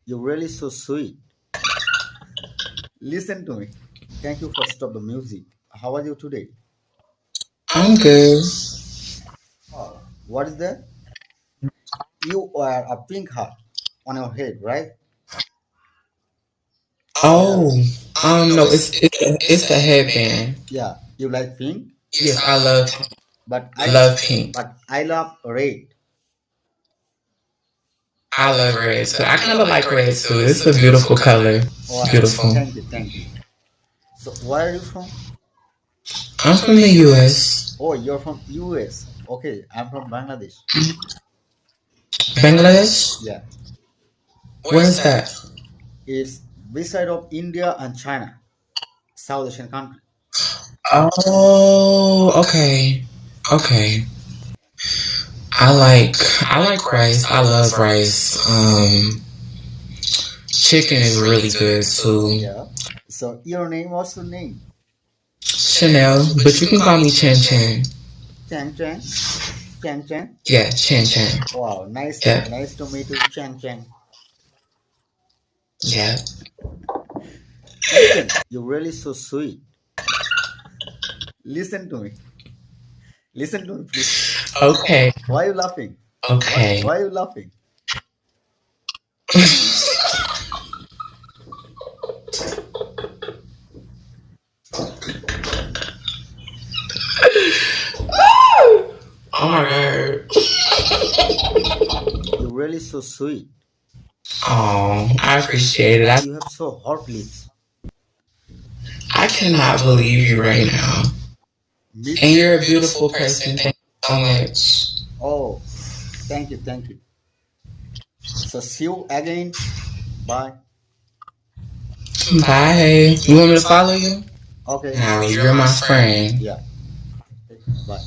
You're really so sweet. Listen to me. Thank you for stop the music. How are you today? I'm good. Oh, what is that? You wear a pink hat on your head, right? Yeah. Oh, no, it's a headband. Yeah. You like pink, Yes, but I love pink. I love red. I love red too. I kind of like red too. It's a beautiful color. Wow. Beautiful. Thank you. Thank you. So where are you from? I'm from the U.S. Oh, you're from US. Okay, I'm from Bangladesh. Bangladesh. Yeah. Where's that? It's beside of India and China, South Asian country. Oh, okay, okay. I like rice. I love rice. Chicken is really good too. Yeah. So your name, what's your name? Chanel, but you can call me Chin Chin. Chang Chang. Chang Chang. Yeah, Chin Chin. Wow, nice Yeah, nice to meet you, Chang Chang. yeah. Listen, you're really so sweet. Listen to me. Listen to me, please. Okay, Why are you laughing? okay. Why are you laughing? Oh my god. You're really so sweet. Oh, I appreciate it. You have so hot lips. I cannot believe you right now. Me And too. you're a beautiful person. Thank you so much. Oh, thank you, thank you. So see you again. Bye. Bye. You want me to follow you? Okay. No, you're my friend. Yeah. Bye.